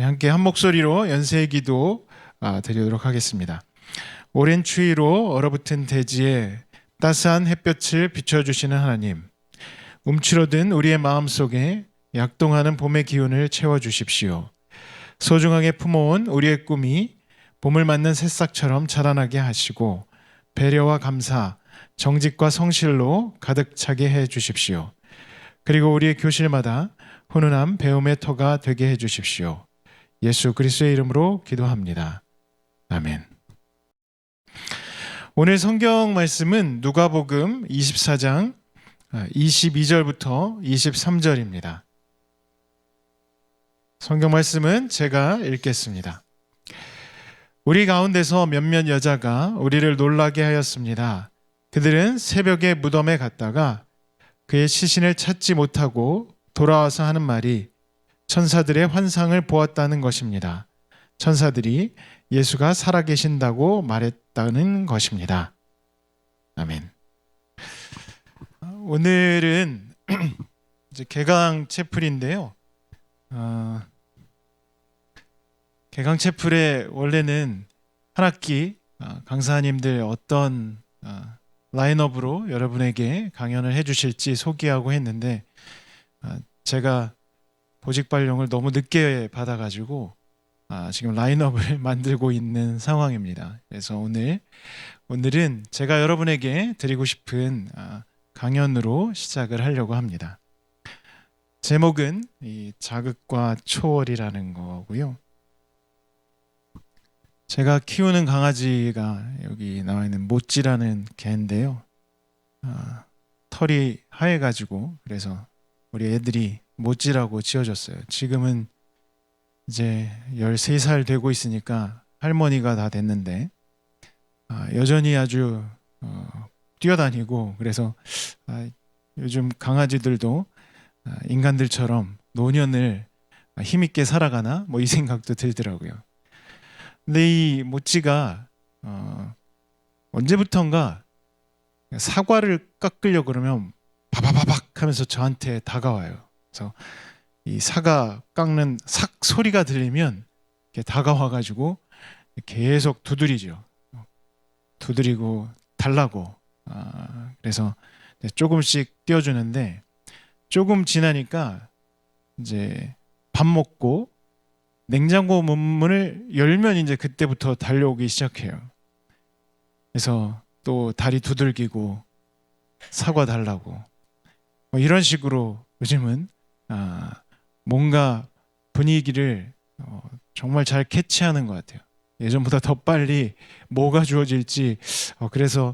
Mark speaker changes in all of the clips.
Speaker 1: 함께 한 목소리로 연세의 기도 드리도록 하겠습니다. 오랜 추위로 얼어붙은 대지에 따스한 햇볕을 비춰주시는 하나님, 움츠러든 우리의 마음속에 약동하는 봄의 기운을 채워주십시오. 소중하게 품어온 우리의 꿈이 봄을 맞는 새싹처럼 자라나게 하시고 배려와 감사, 정직과 성실로 가득 차게 해주십시오. 그리고 우리의 교실마다 훈훈한 배움의 터가 되게 해주십시오. 예수 그리스도의 이름으로 기도합니다. 아멘. 오늘 성경 말씀은 누가복음 24장 22절부터 23절입니다. 성경 말씀은 제가 읽겠습니다. 우리 가운데서 몇몇 여자가 우리를 놀라게 하였습니다. 그들은 새벽에 무덤에 갔다가 그의 시신을 찾지 못하고 돌아와서 하는 말이 천사들의 환상을 보았다는 것입니다. 천사들이 예수가 살아계신다고 말했다는 것입니다. 아멘. 오늘은 이제 개강체플인데요. 개강체플에 원래는 한 학기 강사님들 어떤 라인업으로 여러분에게 강연을 해주실지 소개하고 했는데 제가 보직 발령을 너무 늦게 받아가지고 지금 라인업을 만들고 있는 상황입니다. 그래서 오늘은 제가 여러분에게 드리고 싶은 강연으로 시작을 하려고 합니다. 제목은 이 자극과 초월이라는 거고요. 제가 키우는 강아지가 여기 나와 있는 모찌라는 개인데요. 털이 하얘가지고 그래서 우리 애들이 모찌라고 지어줬어요. 지금은 이제 13살 되고 있으니까 할머니가 다 됐는데 여전히 아주 뛰어다니고 그래서 요즘 강아지들도 인간들처럼 노년을 힘있게 살아가나 뭐 이 생각도 들더라고요. 근데 이 모찌가 언제부턴가 사과를 깎으려고 그러면 바바바박 하면서 저한테 다가와요. 그래서 이 사과 깎는 삭 소리가 들리면 이렇게 다가와가지고 계속 두드리죠. 두드리고 달라고. 그래서 조금씩 띄워주는데 조금 지나니까 이제 밥 먹고 냉장고 문을 열면 이제 그때부터 달려오기 시작해요. 그래서 또 다리 두들기고 사과 달라고. 뭐 이런 식으로 요즘은 뭔가 분위기를 정말 잘 캐치하는 것 같아요. 예전보다 더 빨리 뭐가 주어질지 그래서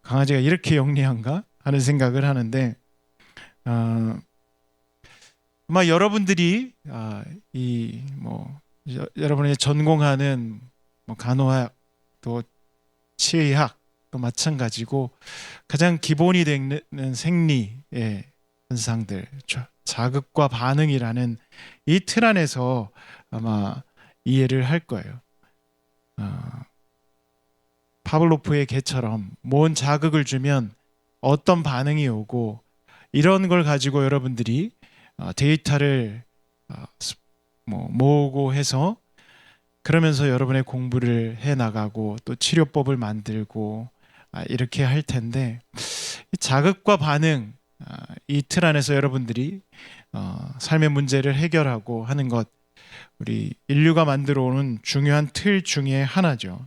Speaker 1: 강아지가 이렇게 영리한가 하는 생각을 하는데 아마 여러분들이 여러분이 전공하는 간호학 또 치의학 또 마찬가지고 가장 기본이 되는 생리의 현상들 자극과 반응이라는 이 틀 안에서 아마 이해를 할 거예요. 파블로프의 개처럼 뭔 자극을 주면 어떤 반응이 오고 이런 걸 가지고 여러분들이 데이터를 모으고 해서 그러면서 여러분의 공부를 해나가고 또 치료법을 만들고 이렇게 할 텐데 자극과 반응 이 틀 안에서 여러분들이 삶의 문제를 해결하고 하는 것 우리 인류가 만들어 오는 중요한 틀 중에 하나죠.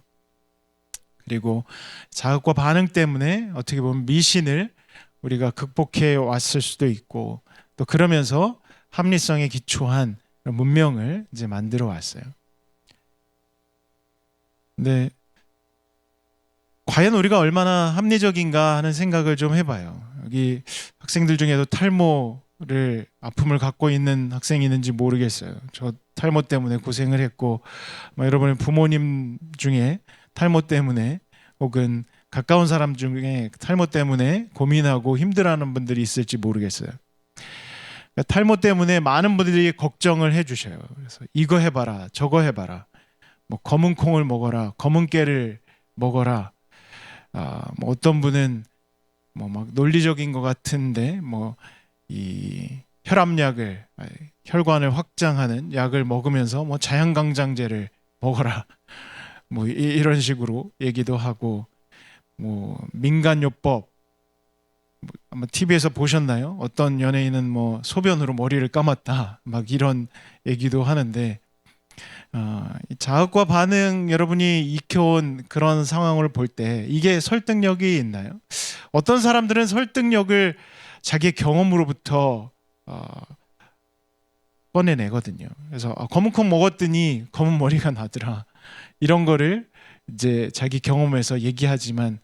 Speaker 1: 그리고 자극과 반응 때문에 어떻게 보면 미신을 우리가 극복해 왔을 수도 있고 또 그러면서 합리성에 기초한 문명을 이제 만들어 왔어요. 근데 과연 우리가 얼마나 합리적인가 하는 생각을 좀 해봐요. 여기 학생들 중에도 탈모를 아픔을 갖고 있는 학생이 있는지 모르겠어요. 저 탈모 때문에 고생을 했고 여러분의 부모님 중에 탈모 때문에 혹은 가까운 사람 중에 탈모 때문에 고민하고 힘들어하는 분들이 있을지 모르겠어요. 탈모 때문에 많은 분들이 걱정을 해주셔요. 그래서 이거 해봐라, 저거 해봐라, 뭐 검은 콩을 먹어라, 검은 깨를 먹어라. 뭐 어떤 분은 뭐 막 논리적인 것 같은데 뭐 이 혈압약을 혈관을 확장하는 약을 먹으면서 뭐 자연강장제를 먹어라 뭐 이런 식으로 얘기도 하고 뭐 민간요법 아마 TV에서 보셨나요? 어떤 연예인은 뭐 소변으로 머리를 감았다 막 이런 얘기도 하는데 이 자극과 반응 여러분이 익혀온 그런 상황을 볼 때 이게 설득력이 있나요? 어떤 사람들은 설득력을 자기의 경험으로부터 꺼내내거든요. 그래서 검은콩 먹었더니 검은 머리가 나더라. 이런 거를 이제 자기 경험에서 얘기하지만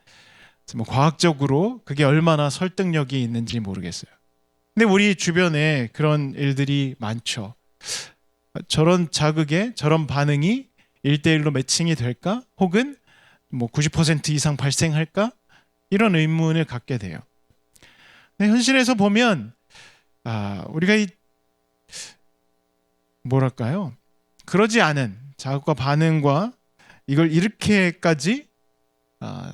Speaker 1: 뭐 과학적으로 그게 얼마나 설득력이 있는지 모르겠어요. 근데 우리 주변에 그런 일들이 많죠. 저런 자극에 저런 반응이 1대1로 매칭이 될까? 혹은 뭐 90% 이상 발생할까? 이런 의문을 갖게 돼요. 근데 현실에서 보면 우리가 뭐랄까요? 그러지 않은 자극과 반응과 이걸 이렇게까지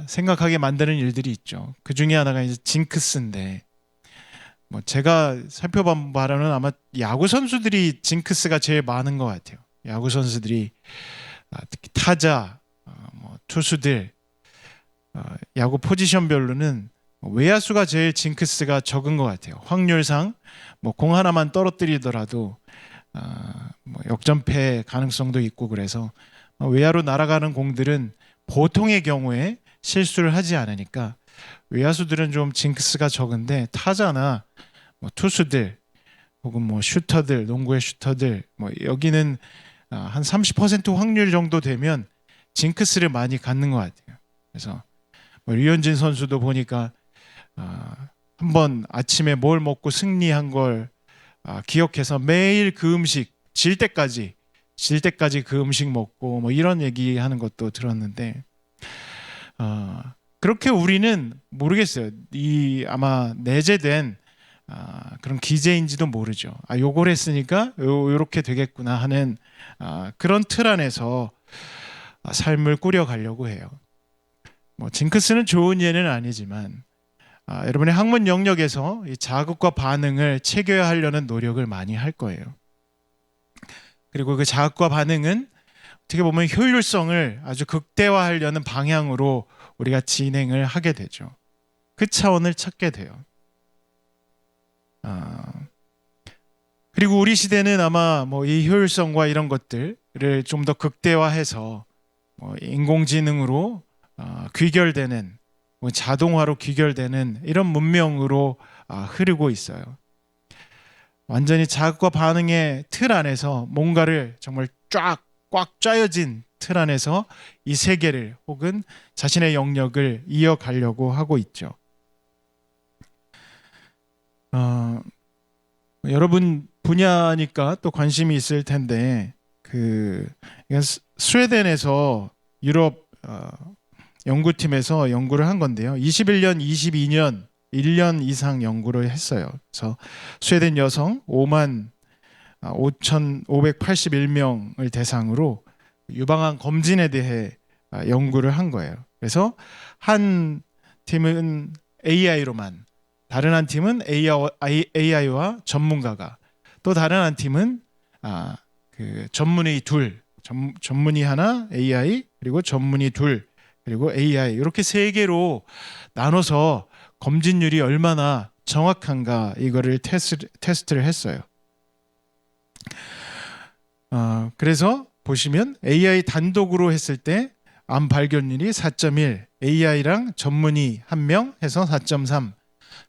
Speaker 1: 생각하게 만드는 일들이 있죠. 그 중에 하나가 이제 징크스인데, 뭐 제가 살펴본 바로는 아마 야구 선수들이 징크스가 제일 많은 것 같아요. 야구 선수들이 특히 타자, 뭐 투수들, 야구 포지션별로는 외야수가 제일 징크스가 적은 것 같아요. 확률상 뭐 공 하나만 떨어뜨리더라도 뭐 역전패 가능성도 있고 그래서 외야로 날아가는 공들은 보통의 경우에 실수를 하지 않으니까 외야수들은 좀 징크스가 적은데 타자나 뭐 투수들 혹은 뭐 슈터들, 농구의 슈터들 뭐 여기는 한 30% 확률 정도 되면 징크스를 많이 갖는 것 같아요. 그래서 뭐 류현진 선수도 보니까 한번 아침에 뭘 먹고 승리한 걸 기억해서 매일 그 음식 질 때까지 그 음식 먹고 뭐 이런 얘기하는 것도 들었는데 그렇게 우리는 모르겠어요. 이 아마 내재된 그런 기제인지도 모르죠. 요걸 했으니까 요렇게 되겠구나 하는 그런 틀 안에서 삶을 꾸려가려고 해요. 뭐 징크스는 좋은 예는 아니지만 여러분의 학문 영역에서 이 자극과 반응을 체계화 하려는 노력을 많이 할 거예요. 그리고 그 자극과 반응은 어떻게 보면 효율성을 아주 극대화하려는 방향으로 우리가 진행을 하게 되죠. 그 차원을 찾게 돼요. 그리고 우리 시대는 아마 뭐 이 효율성과 이런 것들을 좀 더 극대화해서 뭐 인공지능으로 귀결되는 뭐 자동화로 귀결되는 이런 문명으로 흐르고 있어요. 완전히 자극과 반응의 틀 안에서 뭔가를 정말 꽉 짜여진 틀 안에서 이 세계를 혹은 자신의 영역을 이어가려고 하고 있죠. 여러분 분야니까 또 관심이 있을 텐데 스웨덴에서 유럽 연구팀에서 연구를 한 건데요. 21년, 22년 1년 이상 연구를 했어요. 그래서 스웨덴 여성 5만 5,581명을 대상으로 유방암 검진에 대해 연구를 한 거예요. 그래서 한 팀은 AI로만, 다른 한 팀은 AI와 전문가가, 또 다른 한 팀은 그 전문의 둘, 전문의 하나 AI 그리고 전문의 둘 그리고 AI 이렇게 세 개로 나눠서 검진율이 얼마나 정확한가 이거를 테스트를 했어요. 그래서 보시면 AI 단독으로 했을 때 암 발견율이 4.1, AI랑 전문의 1명 해서 4.3,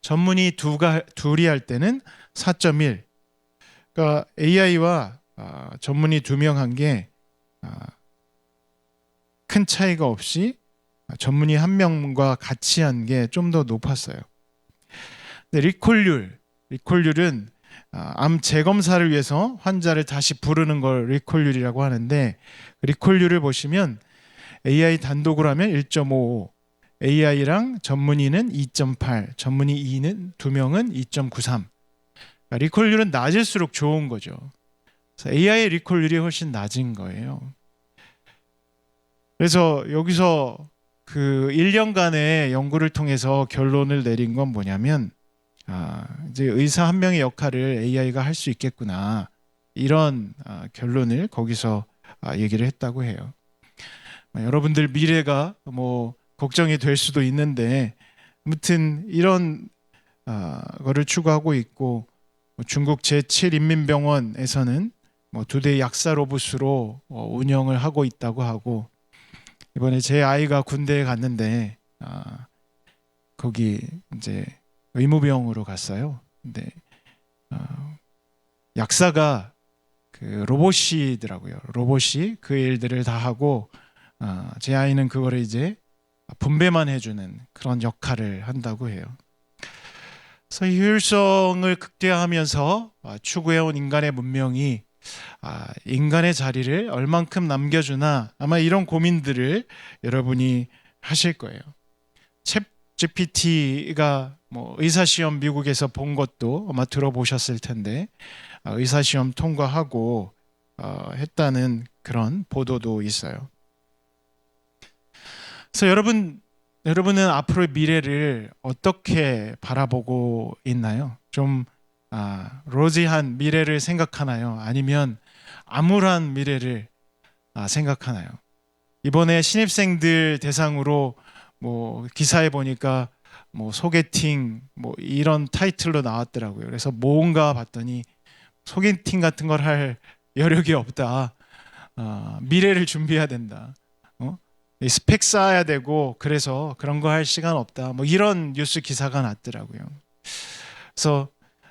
Speaker 1: 전문의 둘이 할 때는 4.1. 그러니까 AI와 전문의 2명 한 게 큰 차이가 없이 전문의 1명과 같이 한 게 좀 더 높았어요. 근데 리콜률은 암 재검사를 위해서 환자를 다시 부르는 걸 리콜률이라고 하는데 리콜률을 보시면 AI 단독으로 하면 1.55, AI랑 전문의는 2.8, 전문의 2는 2명은 2.93. 그러니까 리콜률은 낮을수록 좋은 거죠. 그래서 AI의 리콜률이 훨씬 낮은 거예요. 그래서 여기서 그 1년간의 연구를 통해서 결론을 내린 건 뭐냐면 이제 의사 한 명의 역할을 AI가 할 수 있겠구나, 이런 결론을 거기서 얘기를 했다고 해요. 여러분들 미래가 뭐 걱정이 될 수도 있는데, 아무튼 이런 거를 추구하고 있고, 중국 제7인민병원에서는 뭐 2대 약사 로봇으로 운영을 하고 있다고 하고, 이번에 제 아이가 군대에 갔는데 거기 이제 의무병으로 갔어요. 근데 약사가 그 로봇이더라고요. 로봇이 그 일들을 다 하고, 제 아이는 그거를 이제 분배만 해주는 그런 역할을 한다고 해요. 그래서 효율성을 극대화하면서 추구해온 인간의 문명이 인간의 자리를 얼만큼 남겨주나, 아마 이런 고민들을 여러분이 하실 거예요. 챗 GPT가 뭐 의사시험 미국에서 본 것도 아마 들어보셨을 텐데, 의사시험 통과하고 했다는 그런 보도도 있어요. 그래서 여러분은 앞으로의 미래를 어떻게 바라보고 있나요? 좀 로지한 미래를 생각하나요? 아니면 암울한 미래를 생각하나요? 이번에 신입생들 대상으로 뭐 기사에 보니까 뭐 소개팅 뭐 이런 타이틀로 나왔더라고요. 그래서 뭔가 봤더니 소개팅 같은 걸 할 여력이 없다. 미래를 준비해야 된다. 이 스펙 쌓아야 되고, 그래서 그런 거 할 시간 없다. 뭐 이런 뉴스 기사가 났더라고요. 그래서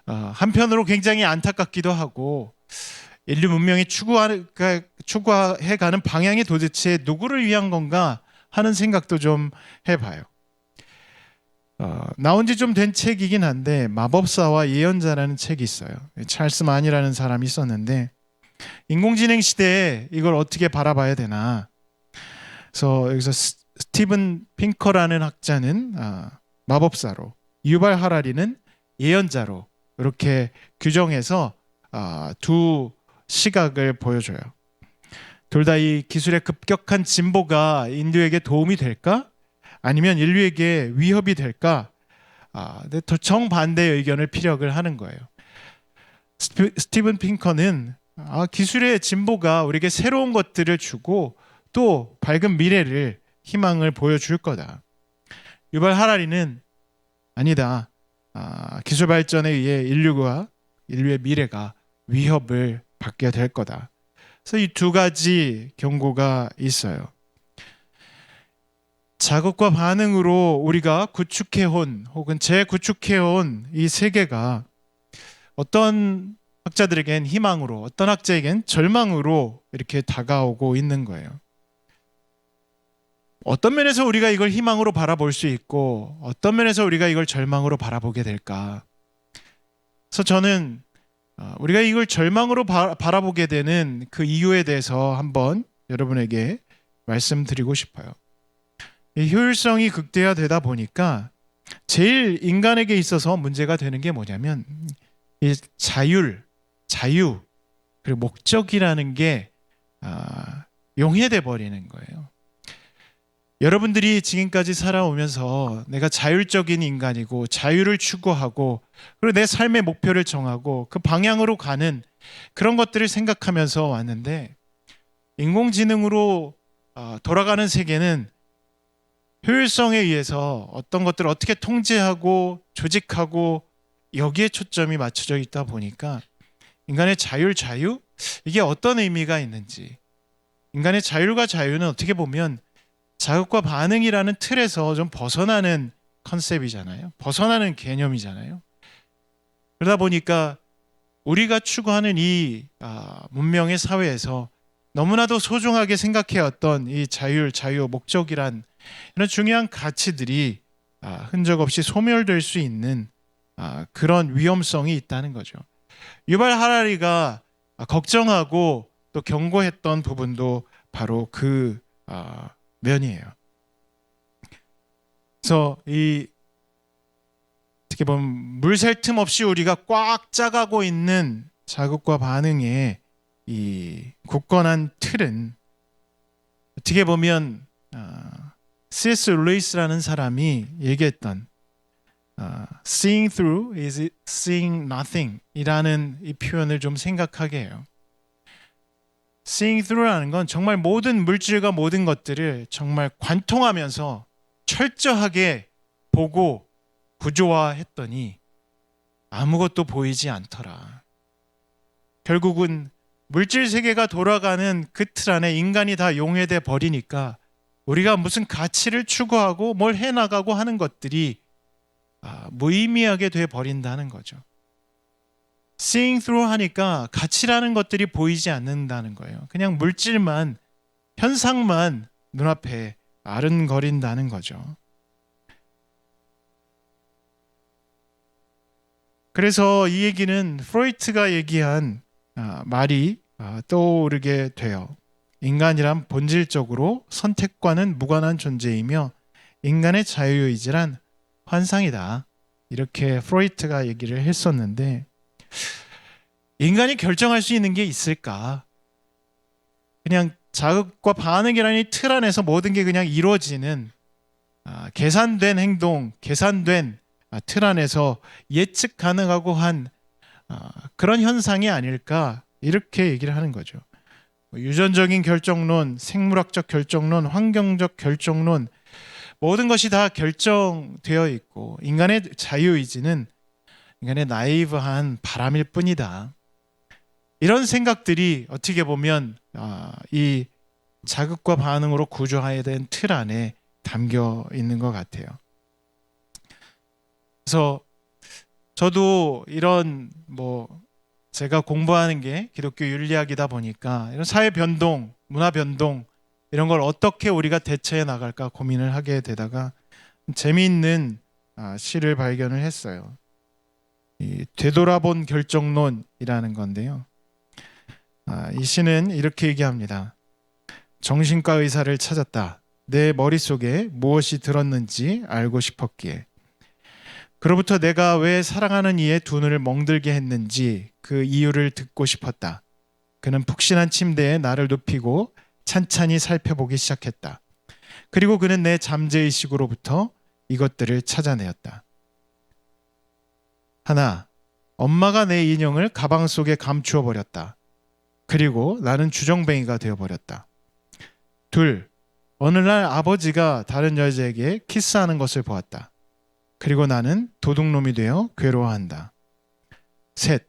Speaker 1: 한편으로 굉장히 안타깝기도 하고, 인류 문명이 추구해가는 방향이 도대체 누구를 위한 건가 하는 생각도 좀 해봐요. 나온 지 좀 된 책이긴 한데, 마법사와 예언자라는 책이 있어요. 찰스 만이라는 사람이 있었는데, 인공지능 시대에 이걸 어떻게 바라봐야 되나. 그래서 여기서 스티븐 핑커라는 학자는 마법사로, 유발 하라리는 예언자로 이렇게 규정해서 두 시각을 보여줘요. 둘 다 이 기술의 급격한 진보가 인류에게 도움이 될까? 아니면 인류에게 위협이 될까? 근데 더 정반대의 의견을 피력을 하는 거예요. 스티븐 핑커는 기술의 진보가 우리에게 새로운 것들을 주고 또 밝은 미래를, 희망을 보여줄 거다. 유발 하라리는 아니다. 기술 발전에 의해 인류의 미래가 위협을 받게 될 거다. 그래서 이 두 가지 경고가 있어요. 자극과 반응으로 우리가 구축해온 혹은 재구축해온 이 세계가 어떤 학자들에겐 희망으로, 어떤 학자에겐 절망으로 이렇게 다가오고 있는 거예요. 어떤 면에서 우리가 이걸 희망으로 바라볼 수 있고, 어떤 면에서 우리가 이걸 절망으로 바라보게 될까? 그래서 저는 우리가 이걸 절망으로 바라보게 되는 그 이유에 대해서 한번 여러분에게 말씀드리고 싶어요. 이 효율성이 극대화되다 보니까 제일 인간에게 있어서 문제가 되는 게 뭐냐면, 이 자유, 그리고 목적이라는 게 용해돼 버리는 거예요. 여러분들이 지금까지 살아오면서 내가 자율적인 인간이고 자유를 추구하고, 그리고 내 삶의 목표를 정하고 그 방향으로 가는 그런 것들을 생각하면서 왔는데, 인공지능으로 돌아가는 세계는 효율성에 의해서 어떤 것들을 어떻게 통제하고 조직하고 여기에 초점이 맞춰져 있다 보니까, 인간의 자유, 이게 어떤 의미가 있는지, 인간의 자율과 자유는 어떻게 보면 자극과 반응이라는 틀에서 좀 벗어나는 컨셉이잖아요. 벗어나는 개념이잖아요. 그러다 보니까 우리가 추구하는 이 문명의 사회에서 너무나도 소중하게 생각해왔던 이 자유, 목적이란 이런 중요한 가치들이 흔적 없이 소멸될 수 있는 그런 위험성이 있다는 거죠. 유발 하라리가 걱정하고 또 경고했던 부분도 바로 그 면이에요. 그래서 어떻게 보면 물 샐 틈 없이 우리가 꽉 짜가고 있는 자극과 반응의 이 굳건한 틀은, 어떻게 보면 C.S. 루이스라는 사람이 얘기했던 seeing through is seeing nothing 이라는 이 표현을 좀 생각하게 해요. seeing through라는 건 정말 모든 물질과 모든 것들을 정말 관통하면서 철저하게 보고 구조화했더니 아무것도 보이지 않더라. 결국은 물질 세계가 돌아가는 그 틀 안에 인간이 다 용해돼 버리니까 우리가 무슨 가치를 추구하고 뭘 해나가고 하는 것들이 무의미하게 돼 버린다는 거죠. seeing through 하니까 가치라는 것들이 보이지 않는다는 거예요. 그냥 물질만, 현상만 눈앞에 아른거린다는 거죠. 그래서 이 얘기는 프로이트가 얘기한 말이 떠오르게 돼요. 인간이란 본질적으로 선택과는 무관한 존재이며 인간의 자유의지란 환상이다. 이렇게 프로이트가 얘기를 했었는데 인간이 결정할 수 있는 게 있을까? 그냥 자극과 반응이라는 틀 안에서 모든 게 그냥 이루어지는 계산된 행동, 계산된 틀 안에서 예측 가능하고 한 그런 현상이 아닐까 이렇게 얘기를 하는 거죠. 유전적인 결정론, 생물학적 결정론, 환경적 결정론 모든 것이 다 결정되어 있고 인간의 자유의지는 인간의 나이브한 바람일 뿐이다. 이런 생각들이 어떻게 보면 이 자극과 반응으로 구조화된 틀 안에 담겨 있는 것 같아요. 그래서 저도 이런 제가 공부하는 게 기독교 윤리학이다 보니까 이런 사회 변동, 문화 변동 이런 걸 어떻게 우리가 대처해 나갈까 고민을 하게 되다가 재미있는 시를 발견을 했어요. 이 되돌아본 결정론이라는 건데요. 이 시는 이렇게 얘기합니다. 정신과 의사를 찾았다. 내 머릿속에 무엇이 들었는지 알고 싶었기에. 그로부터 내가 왜 사랑하는 이의 두 눈을 멍들게 했는지 그 이유를 듣고 싶었다. 그는 푹신한 침대에 나를 눕히고 찬찬히 살펴보기 시작했다. 그리고 그는 내 잠재의식으로부터 이것들을 찾아내었다. 하나, 엄마가 내 인형을 가방 속에 감추어 버렸다. 그리고 나는 주정뱅이가 되어버렸다. 둘, 어느 날 아버지가 다른 여자에게 키스하는 것을 보았다. 그리고 나는 도둑놈이 되어 괴로워한다. 셋,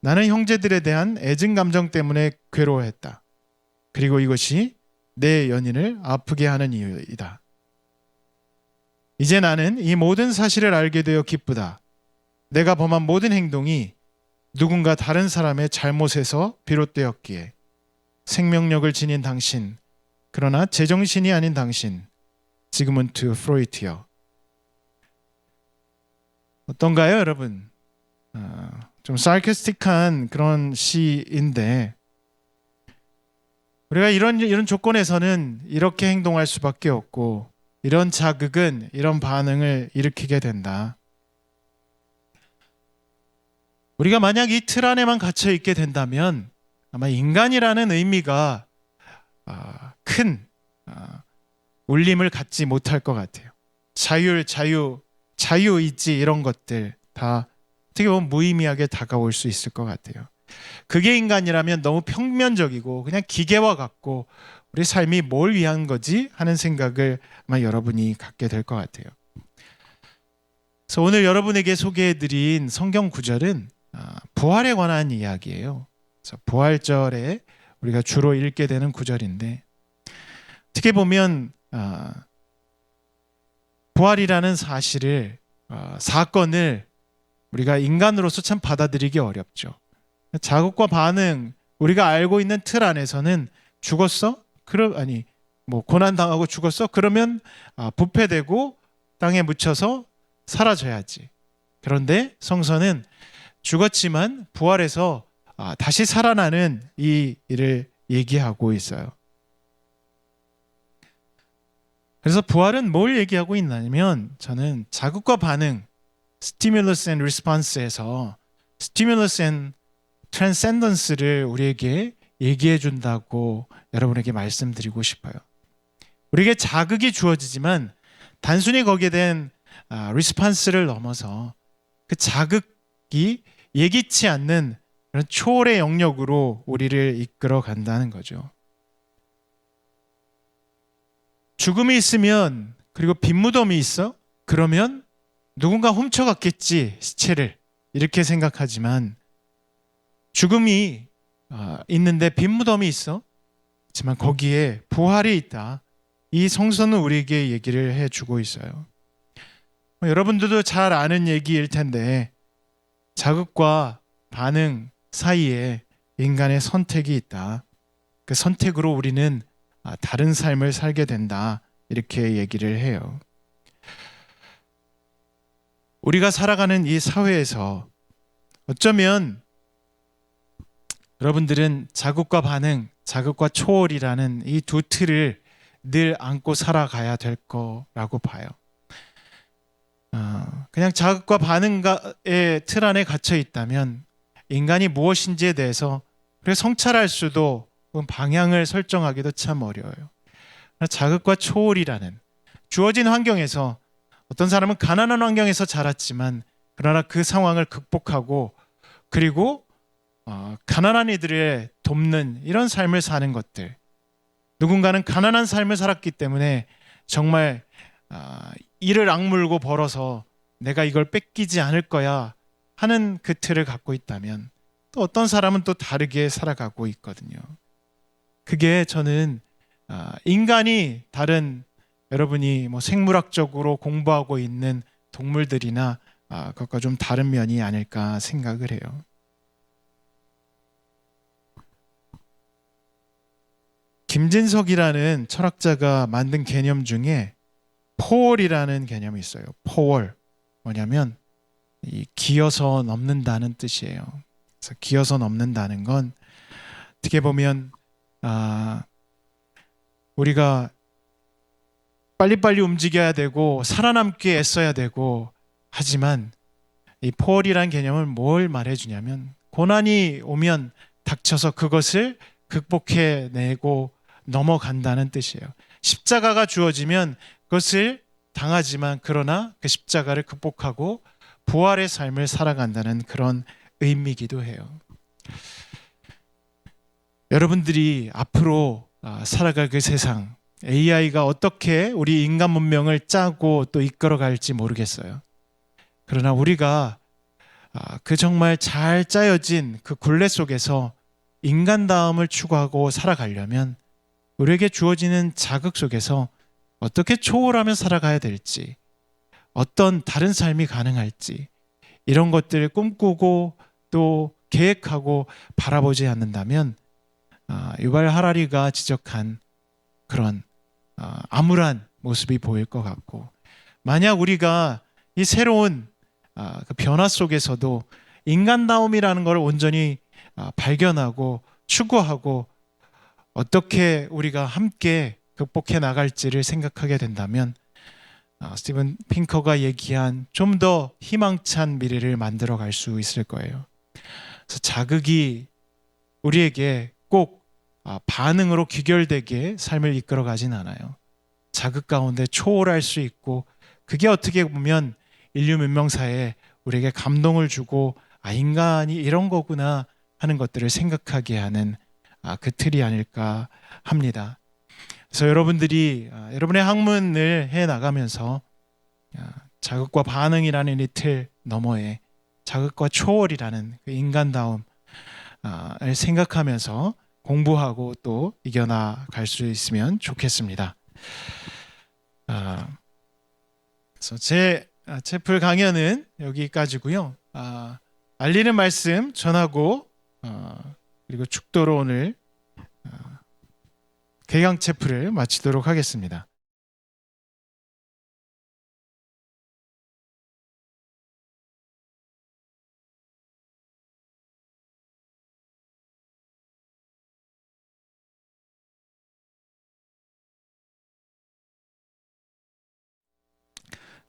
Speaker 1: 나는 형제들에 대한 애증 감정 때문에 괴로워했다. 그리고 이것이 내 연인을 아프게 하는 이유이다. 이제 나는 이 모든 사실을 알게 되어 기쁘다. 내가 범한 모든 행동이 누군가 다른 사람의 잘못에서 비롯되었기에 생명력을 지닌 당신, 그러나 제정신이 아닌 당신, 지그문트 프로이트여. 어떤가요, 여러분? 좀 sarcastic한 그런 시인데 우리가 이런 조건에서는 이렇게 행동할 수밖에 없고 이런 자극은 이런 반응을 일으키게 된다. 우리가 만약 이 틀 안에만 갇혀 있게 된다면 아마 인간이라는 의미가 큰 울림을 갖지 못할 것 같아요. 자유의지 이런 것들 다 어떻게 보면 무의미하게 다가올 수 있을 것 같아요. 그게 인간이라면 너무 평면적이고 그냥 기계와 같고 우리 삶이 뭘 위한 거지 하는 생각을 아마 여러분이 갖게 될 것 같아요. 그래서 오늘 여러분에게 소개해드린 성경 구절은 부활에 관한 이야기예요. 그래서 부활절에 우리가 주로 읽게 되는 구절인데 어떻게 보면 부활이라는 사건을 우리가 인간으로서 참 받아들이기 어렵죠. 자극과 반응, 우리가 알고 있는 틀 안에서는 죽었어? 고난 당하고 죽었어? 그러면 부패되고 땅에 묻혀서 사라져야지. 그런데 성서는 죽었지만 부활해서 다시 살아나는 이 일을 얘기하고 있어요. 그래서 부활은 뭘 얘기하고 있냐면 저는 자극과 반응, stimulus and response에서 stimulus and transcendence를 우리에게 얘기해 준다고 여러분에게 말씀드리고 싶어요. 우리에게 자극이 주어지지만 단순히 거기에 대한 리스판스를 넘어서 그 자극이 예기치 않는 그런 초월의 영역으로 우리를 이끌어 간다는 거죠. 죽음이 있으면, 그리고 빈무덤이 있어? 그러면 누군가 훔쳐갔겠지, 시체를. 이렇게 생각하지만, 죽음이 있는데 빈무덤이 있어? 하지만 거기에 부활이 있다. 이 성서는 우리에게 얘기를 해주고 있어요. 여러분들도 잘 아는 얘기일 텐데, 자극과 반응 사이에 인간의 선택이 있다. 그 선택으로 우리는 다른 삶을 살게 된다. 이렇게 얘기를 해요. 우리가 살아가는 이 사회에서 어쩌면 여러분들은 자극과 반응, 자극과 초월이라는 이 두 틀을 늘 안고 살아가야 될 거라고 봐요. 그냥 자극과 반응의 틀 안에 갇혀 있다면 인간이 무엇인지에 대해서 성찰할 수도, 방향을 설정하기도 참 어려워요. 자극과 초월이라는 주어진 환경에서, 어떤 사람은 가난한 환경에서 자랐지만 그러나 그 상황을 극복하고, 그리고 가난한 이들을 돕는 이런 삶을 사는 것들, 누군가는 가난한 삶을 살았기 때문에 정말 이를 악물고 벌어서 내가 이걸 뺏기지 않을 거야 하는 그 틀을 갖고 있다면, 또 어떤 사람은 또 다르게 살아가고 있거든요. 그게 저는 인간이 다른, 여러분이 생물학적으로 공부하고 있는 동물들이나 그것과 좀 다른 면이 아닐까 생각을 해요. 김진석이라는 철학자가 만든 개념 중에 포월이라는 개념이 있어요. 포월. 뭐냐면 기어서 넘는다는 뜻이에요. 그래서 기어서 넘는다는 건 어떻게 보면 우리가 빨리빨리 움직여야 되고 살아남기 애써야 되고, 하지만 이 포월이라는 개념은 뭘 말해주냐면, 고난이 오면 닥쳐서 그것을 극복해내고 넘어간다는 뜻이에요. 십자가가 주어지면 그것을 당하지만, 그러나 그 십자가를 극복하고 부활의 삶을 살아간다는 그런 의미이기도 해요. 여러분들이 앞으로 살아갈 그 세상, AI가 어떻게 우리 인간 문명을 짜고 또 이끌어갈지 모르겠어요. 그러나 우리가 그 정말 잘 짜여진 그 굴레 속에서 인간다움을 추구하고 살아가려면, 우리에게 주어지는 자극 속에서 어떻게 초월하며 살아가야 될지, 어떤 다른 삶이 가능할지, 이런 것들을 꿈꾸고 또 계획하고 바라보지 않는다면 유발 하라리가 지적한 그런 암울한 모습이 보일 것 같고, 만약 우리가 이 새로운 그 변화 속에서도 인간다움이라는 걸 온전히 발견하고 추구하고 어떻게 우리가 함께 극복해 나갈지를 생각하게 된다면, 스티븐 핑커가 얘기한 좀 더 희망찬 미래를 만들어 갈 수 있을 거예요. 그래서 자극이 우리에게 꼭 반응으로 귀결되게 삶을 이끌어 가진 않아요. 자극 가운데 초월할 수 있고, 그게 어떻게 보면 인류 문명사에 우리에게 감동을 주고, 인간이 이런 거구나 하는 것들을 생각하게 하는 그 틀이 아닐까 합니다. 그래서 여러분들이 여러분의 학문을 해 나가면서 자극과 반응이라는 이 틀 너머에 자극과 초월이라는 그 인간다움을 생각하면서 공부하고 또 이겨나갈 수 있으면 좋겠습니다. 그래서 제 채플 강연은 여기까지고요. 알리는 말씀 전하고 그리고 축도로 오늘 개강 채플을 마치도록 하겠습니다.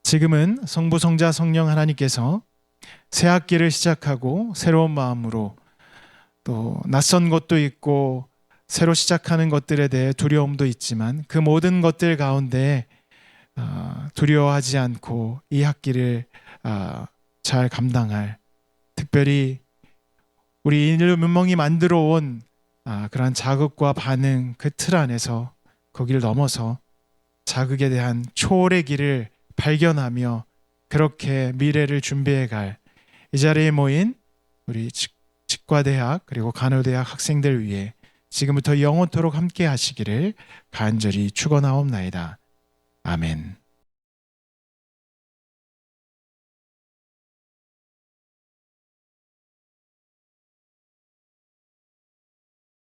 Speaker 1: 지금은 성부, 성자, 성령 하나님께서 새 학기를 시작하고 새로운 마음으로, 또 낯선 것도 있고 새로 시작하는 것들에 대해 두려움도 있지만, 그 모든 것들 가운데 두려워하지 않고 이 학기를 잘 감당할, 특별히 우리 인류 문명이 만들어 온 그러한 자극과 반응 그 틀 안에서 거기를 넘어서 자극에 대한 초월의 길을 발견하며 그렇게 미래를 준비해 갈 이 자리에 모인 우리 치과대학 그리고 간호대학 학생들 위해 지금부터 영원토록 함께 하시기를 간절히 축원하옵나이다. 아멘.